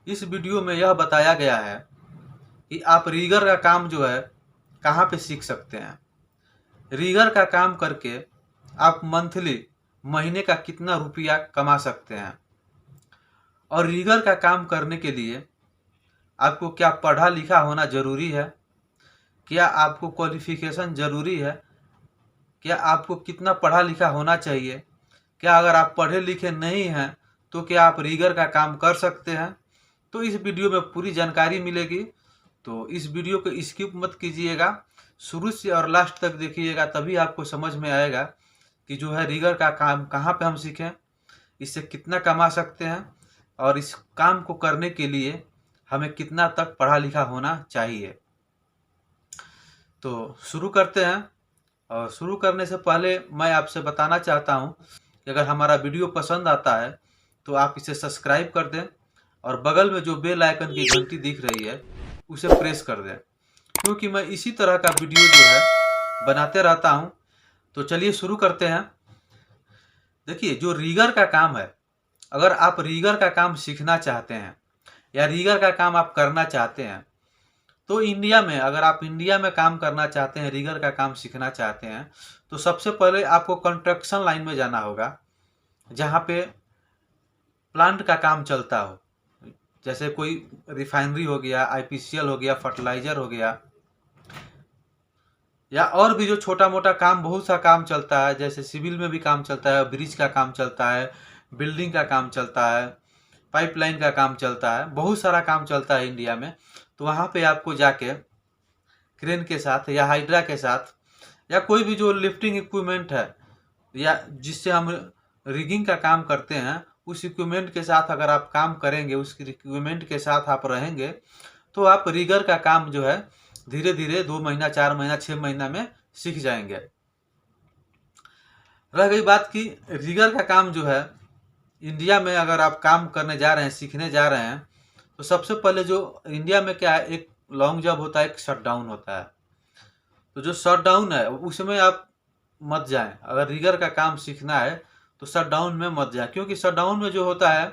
इस वीडियो में यह बताया गया है कि आप रीगर का काम जो है कहाँ पे सीख सकते हैं। रीगर का काम करके आप मंथली महीने का कितना रुपया कमा सकते हैं, और रीगर का काम करने के लिए आपको क्या पढ़ा लिखा होना ज़रूरी है, क्या आपको क्वालिफिकेशन ज़रूरी है, क्या आपको कितना पढ़ा लिखा होना चाहिए, क्या अगर आप पढ़े लिखे नहीं हैं तो क्या आप रीगर का काम कर सकते हैं। तो इस वीडियो में पूरी जानकारी मिलेगी, तो इस वीडियो को स्किप मत कीजिएगा, शुरू से और लास्ट तक देखिएगा, तभी आपको समझ में आएगा कि जो है रीगर का काम कहाँ पे हम सीखें, इससे कितना कमा सकते हैं, और इस काम को करने के लिए हमें कितना तक पढ़ा लिखा होना चाहिए। तो शुरू करते हैं। और शुरू करने से पहले मैं आपसे बताना चाहता हूं कि अगर हमारा वीडियो पसंद आता है तो आप इसे सब्सक्राइब कर दें, और बगल में जो बेल आइकन की घंटी दिख रही है उसे प्रेस कर दें, क्योंकि मैं इसी तरह का वीडियो जो है बनाते रहता हूं। तो चलिए शुरू करते हैं। देखिए, जो रीगर का काम है, अगर आप रीगर का काम सीखना चाहते हैं या रीगर का काम आप करना चाहते हैं, तो इंडिया में अगर आप इंडिया में काम करना चाहते हैं, रीगर का काम सीखना चाहते हैं, तो सबसे पहले आपको कंस्ट्रक्शन लाइन में जाना होगा, जहाँ पे प्लांट का काम चलता हो। जैसे कोई रिफाइनरी हो गया, आईपीसीएल हो गया, फर्टिलाइजर हो गया, या और भी जो छोटा मोटा काम, बहुत सा काम चलता है। जैसे सिविल में भी काम चलता है, ब्रिज का काम चलता है, बिल्डिंग का काम चलता है, पाइपलाइन का काम चलता है, बहुत सारा काम चलता है इंडिया में। तो वहाँ पे आपको जाके क्रेन के साथ या हाइड्रा के साथ, या कोई भी जो लिफ्टिंग इक्विपमेंट है या जिससे हम रिगिंग का काम करते हैं, उस इक्विपमेंट के साथ अगर आप काम करेंगे, उस इक्विपमेंट के साथ आप रहेंगे, तो आप रिगर का काम जो है धीरे धीरे 2 महीना, 4 महीना, 6 महीना में सीख जाएंगे। रह गई बात की रिगर का काम जो है इंडिया में अगर आप काम करने जा रहे हैं, सीखने जा रहे हैं, तो सबसे पहले जो इंडिया में क्या है, एक लॉन्ग जॉब होता है, एक शटडाउन होता है। तो जो शटडाउन है उसमें आप मत जाएं। अगर रिगर का काम सीखना है तो शटडाउन में मत जाएं, क्योंकि शटडाउन में जो होता है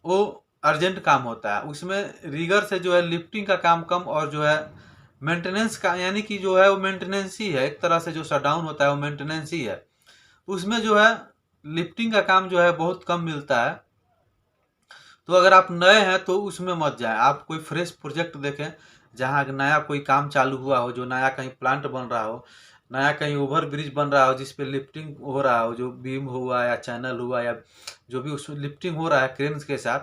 वो अर्जेंट काम होता है। उसमें रिगर से जो है लिफ्टिंग का काम कम, और जो है मेंटेनेंस का, यानी कि जो है वो मेंटेनेंस ही है एक तरह से। जो शटडाउन होता है वो मेंटेनेंस ही है। उसमें जो है लिफ्टिंग का काम जो है बहुत कम मिलता है। तो अगर आप नए हैं तो उसमें मत जाएं, आप कोई फ्रेश प्रोजेक्ट देखें, जहाँ नया कोई काम चालू हुआ हो, जो नया कहीं प्लांट बन रहा हो, नया कहीं ओवर ब्रिज बन रहा हो जिस पे लिफ्टिंग हो रहा हो, जो बीम हुआ या चैनल हुआ या जो भी उस लिफ्टिंग हो रहा है क्रेन के साथ,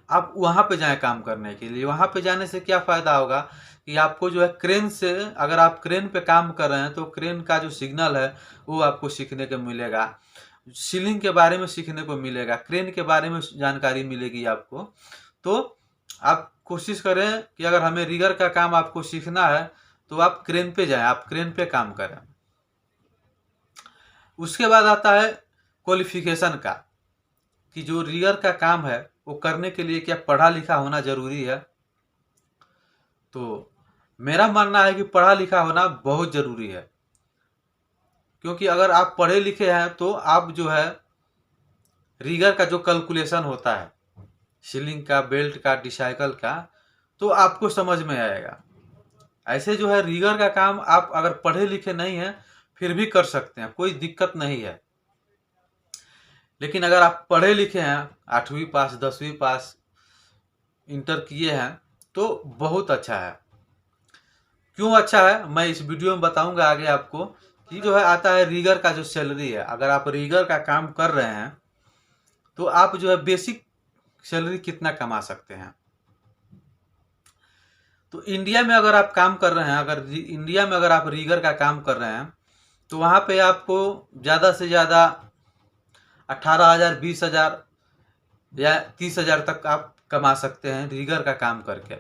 आप वहाँ पे जाएं काम करने के लिए। वहाँ पे जाने से क्या फ़ायदा होगा कि आपको जो है क्रेन से, अगर आप क्रेन पे काम कर रहे हैं तो क्रेन का जो सिग्नल है वो आपको सीखने को मिलेगा, सीलिंग के बारे में सीखने को मिलेगा, क्रेन के बारे में जानकारी मिलेगी आपको। तो आप कोशिश करें कि अगर हमें रिगर का काम आपको सीखना है तो आप क्रेन पे जाएं, आप क्रेन पे काम करें। उसके बाद आता है क्वालिफिकेशन का, कि जो रिगर का काम है वो करने के लिए क्या पढ़ा लिखा होना ज़रूरी है। तो मेरा मानना है कि पढ़ा लिखा होना बहुत ज़रूरी है, क्योंकि अगर आप पढ़े लिखे हैं तो आप जो है रिगर का जो कैलकुलेशन होता है, सीलिंग का, बेल्ट का, डिसाइकल का, तो आपको समझ में आएगा। ऐसे जो है रिगर का काम आप अगर पढ़े लिखे नहीं हैं फिर भी कर सकते हैं, कोई दिक्कत नहीं है। लेकिन अगर आप पढ़े लिखे हैं, 8वीं पास, 10वीं पास, इंटर किए हैं, तो बहुत अच्छा है। क्यों अच्छा है मैं इस वीडियो में बताऊंगा आगे आपको। कि जो है आता है रीगर का जो सैलरी है, अगर आप रीगर का काम कर रहे हैं तो आप जो है बेसिक सैलरी कितना कमा सकते हैं। तो इंडिया में अगर आप काम कर रहे हैं, अगर इंडिया में अगर आप रीगर का काम कर रहे हैं, तो वहाँ पे आपको ज़्यादा से ज़्यादा 18,000, 20,000 या 30,000 तक आप कमा सकते हैं रीगर का काम करके।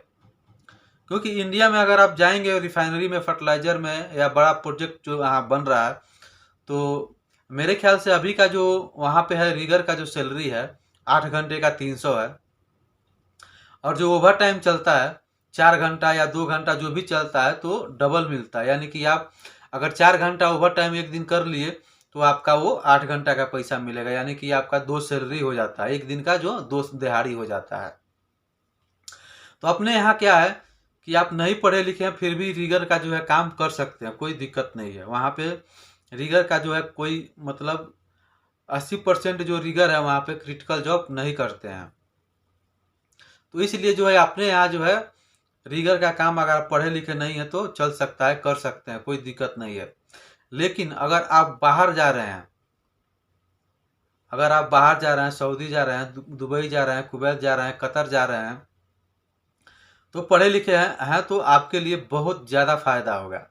क्योंकि इंडिया में अगर आप जाएंगे रिफाइनरी में, फर्टिलाइजर में, या बड़ा प्रोजेक्ट जो वहाँ बन रहा है, तो मेरे ख्याल से अभी का जो वहाँ पे है रीगर का जो सैलरी है 8 घंटे का 300 है, और जो ओवर टाइम चलता है 4 घंटा या 2 घंटा जो भी चलता है तो डबल मिलता है। यानी कि आप अगर 4 घंटा ओवर टाइम एक दिन कर लिए तो आपका वो 8 घंटा का पैसा मिलेगा, यानी कि आपका 2 सैलरी हो जाता है, एक दिन का जो 2 दिहाड़ी हो जाता है। तो अपने यहाँ क्या है कि आप नहीं पढ़े लिखे हैं फिर भी रीगर का जो है काम कर सकते हैं, कोई दिक्कत नहीं है। वहाँ पे रीगर का जो है कोई मतलब 80% जो रीगर है वहाँ पे क्रिटिकल जॉब नहीं करते हैं। तो इसलिए जो है अपने यहाँ जो है रीगर का काम अगर आप पढ़े लिखे नहीं है तो चल सकता है, कर सकते हैं, कोई दिक्कत नहीं है। लेकिन अगर आप बाहर जा रहे हैं, अगर आप बाहर जा रहे हैं, सऊदी जा रहे हैं, दुबई जा रहे हैं, कुवैत जा रहे हैं, कतर जा रहे हैं, तो पढ़े लिखे हैं तो आपके लिए बहुत ज़्यादा फायदा होगा।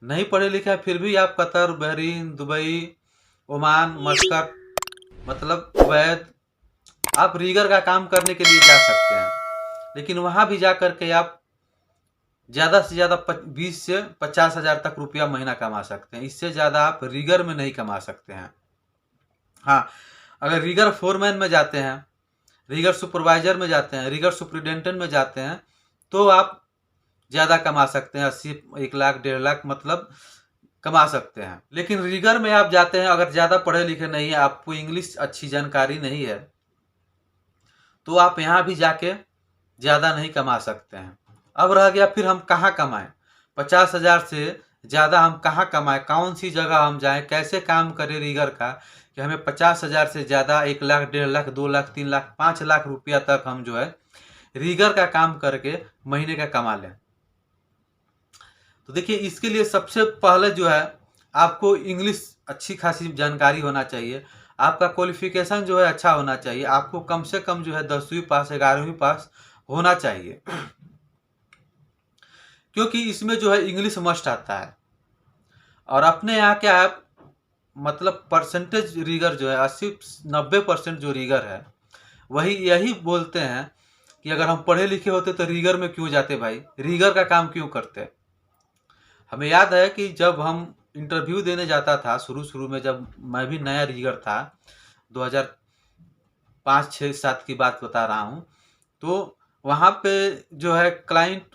नहीं पढ़े लिखे हैं फिर भी आप Qatar, Bahrain, Dubai, Oman, Muscat मतलब कुवैत आप रीगर का काम करने के लिए जा सकते हैं। लेकिन वहाँ भी जा करके आप ज़्यादा से ज़्यादा 20 से 50 हज़ार तक रुपया महीना कमा सकते हैं, इससे ज़्यादा आप रीगर में नहीं कमा सकते हैं। हाँ, अगर रीगर फोरमैन में जाते हैं, रीगर सुपरवाइजर में जाते हैं, रीगर सुपरिटेंडेंट में जाते हैं तो आप ज़्यादा कमा सकते हैं, 80, 1 लाख, 1.5 लाख मतलब कमा सकते हैं। लेकिन रीगर में आप जाते हैं अगर ज़्यादा पढ़े लिखे नहीं है, आपको इंग्लिश अच्छी जानकारी नहीं है, तो आप यहाँ भी जाके ज़्यादा नहीं कमा सकते हैं। अब रह गया फिर हम कहाँ कमाएं, 50 हज़ार से ज़्यादा हम कहाँ कमाएं, कौन सी जगह हम जाएं, कैसे काम करें रीगर का कि हमें 50 हज़ार से ज़्यादा 1 लाख, 1.5 लाख, 2 लाख, 3 लाख, 5 लाख रुपया तक हम जो है रीगर का काम करके महीने का कमा लें। तो देखिए इसके लिए सबसे पहले जो है आपको इंग्लिश अच्छी खासी जानकारी होना चाहिए, आपका क्वालिफिकेशन जो है अच्छा होना चाहिए, आपको कम से कम जो है 10वीं पास, 11वीं पास होना चाहिए क्योंकि इसमें जो है इंग्लिश मस्ट आता है। और अपने यहाँ क्या है मतलब परसेंटेज रीगर जो है 80-90% जो रीगर है वही यही बोलते हैं कि अगर हम पढ़े लिखे होते तो रीगर में क्यों जाते भाई, रीगर का काम क्यों करते। हमें याद है कि जब हम इंटरव्यू देने जाता था शुरू में, जब मैं भी नया रीगर था, 2005, 6, 7 की बात बता रहा हूँ, तो वहाँ पे जो है क्लाइंट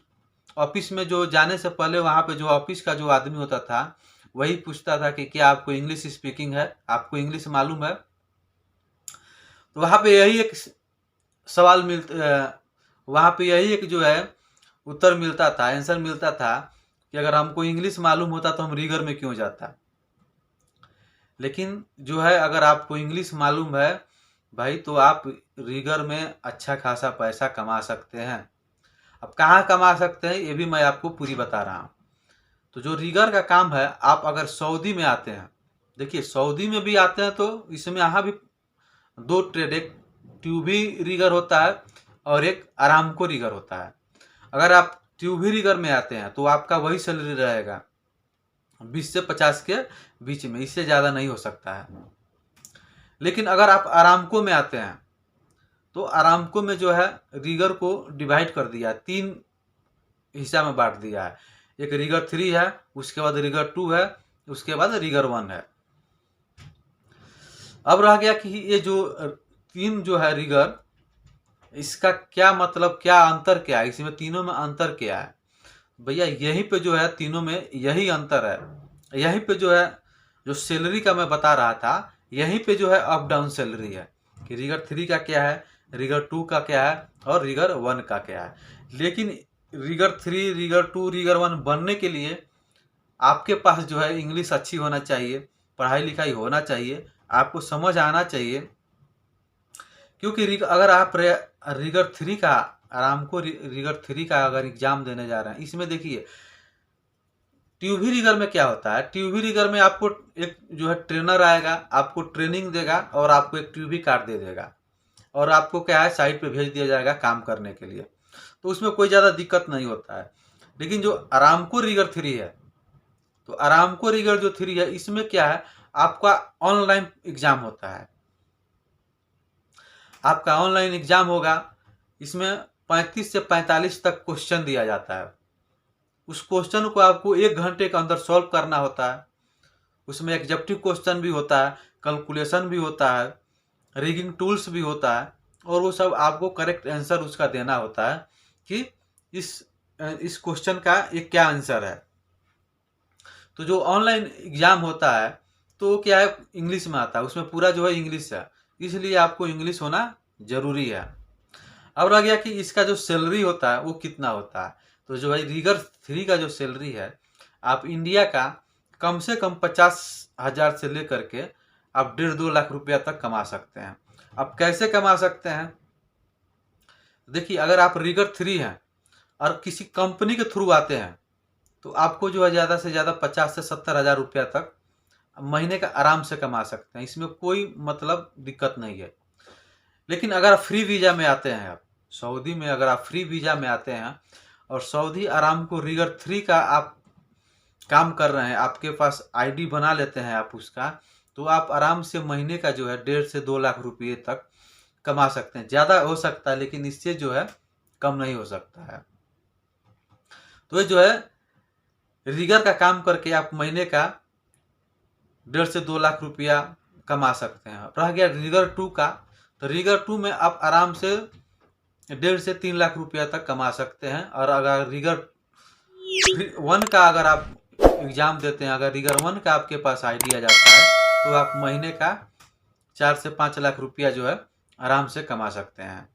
ऑफिस में जो जाने से पहले वहाँ पे जो ऑफिस का जो आदमी होता था वही पूछता था कि क्या आपको इंग्लिश स्पीकिंग है, आपको इंग्लिश मालूम है। तो वहाँ पे यही एक सवाल वहाँ पे यही एक जो है उत्तर मिलता था, आंसर मिलता था कि अगर हमको इंग्लिश मालूम होता तो हम रीगर में क्यों जाता। लेकिन जो है अगर आपको इंग्लिश मालूम है भाई तो आप रीगर में अच्छा खासा पैसा कमा सकते हैं। अब कहाँ कमा सकते हैं ये भी मैं आपको पूरी बता रहा हूँ। तो जो रीगर का काम है, आप अगर सऊदी में आते हैं, देखिए सऊदी में भी आते हैं तो इसमें यहाँ भी 2 ट्रेड, एक ट्यूबी रीगर होता है और एक आरामको रीगर होता है। अगर आप ट्यूबी रीगर में आते हैं तो आपका वही सैलरी रहेगा 20 से 50 के बीच में, इससे ज़्यादा नहीं हो सकता है। लेकिन अगर आप आरामको में आते हैं तो आरामको में जो है रीगर को डिवाइड कर दिया, 3 हिस्सा में बांट दिया है। एक रीगर 3 है, उसके बाद रीगर 2 है, उसके बाद रीगर 1 है। अब रह गया कि ये जो 3 जो है रीगर, इसका क्या मतलब, क्या अंतर क्या है, इसमें तीनों में अंतर क्या है भैया। यहीं पे जो है तीनों में यही अंतर है। यहीं पे जो है जो सैलरी का मैं बता रहा था, यहीं पे जो है अप डाउन सैलरी है कि रीगर 3 का क्या है, रीगर 2 का क्या है और रीगर 1 का क्या है। लेकिन रीगर 3, रीगर 2, रीगर 1 बनने के लिए आपके पास जो है इंग्लिश अच्छी होना चाहिए, पढ़ाई लिखाई होना चाहिए, आपको समझ आना चाहिए। क्योंकि अगर आप रीगर 3 का, आरामको रीगर 3 का अगर एग्जाम देने जा रहे हैं, इसमें देखिए ट्यूबी रीगर में क्या होता है, ट्यूबी रीगर में आपको एक जो है ट्रेनर आएगा, आपको ट्रेनिंग देगा और आपको एक ट्यूबी कार्ड दे देगा और आपको क्या है साइड पे भेज दिया जाएगा काम करने के लिए। तो उसमें कोई ज़्यादा दिक्कत नहीं होता है। लेकिन जो आरामको रीगर 3 है, तो आरामको रीगर जो 3 है इसमें क्या है, आपका ऑनलाइन एग्जाम होता है। आपका ऑनलाइन एग्जाम होगा, इसमें 35 से 45 तक क्वेश्चन दिया जाता है। उस क्वेश्चन को आपको 1 घंटे के अंदर सॉल्व करना होता है। उसमें एग्जेक्टिव क्वेश्चन भी होता है, कैलकुलेशन भी होता है, रिगिंग टूल्स भी होता है और वो सब आपको करेक्ट आंसर उसका देना होता है कि इस क्वेश्चन का एक क्या आंसर है। तो जो ऑनलाइन एग्जाम होता है तो क्या है, इंग्लिश में आता है, उसमें पूरा जो है इंग्लिश है, इसलिए आपको इंग्लिश होना जरूरी है। अब रह गया कि इसका जो सैलरी होता है वो कितना होता है। तो जो है रीगर 3 का जो सैलरी है, आप इंडिया का कम से कम 50,000 से लेकर के आप 1.5-2 लाख रुपया तक कमा सकते हैं। अब कैसे कमा सकते हैं, देखिए अगर आप रीगर 3 हैं और किसी कंपनी के थ्रू आते हैं तो आपको जो है ज़्यादा से ज़्यादा 50 से 70,000 रुपया तक महीने का आराम से कमा सकते हैं, इसमें कोई मतलब दिक्कत नहीं है। लेकिन अगर आप फ्री वीज़ा में आते हैं, आप सऊदी में अगर आप फ्री वीज़ा में आते हैं और सऊदी आरामको रीगर 3 का आप काम कर रहे हैं, आपके पास आईडी बना लेते हैं आप उसका, तो आप आराम से महीने का जो है 1.5 से 2 लाख रुपये तक कमा सकते हैं। ज़्यादा हो सकता है लेकिन इससे जो है कम नहीं हो सकता है। तो ये जो है रीगर का काम करके आप महीने का 1.5 से 2 लाख रुपया कमा सकते हैं। रह गया रीगर 2 का, तो रीगर 2 में आप आराम से 1.5 से 3 लाख रुपया तक कमा सकते हैं। और अगर रीगर 1 का अगर आप एग्ज़ाम देते हैं, अगर रीगर 1 का आपके पास आईडी आ जाता है तो आप महीने का 4 से 5 लाख रुपया जो है आराम से कमा सकते हैं।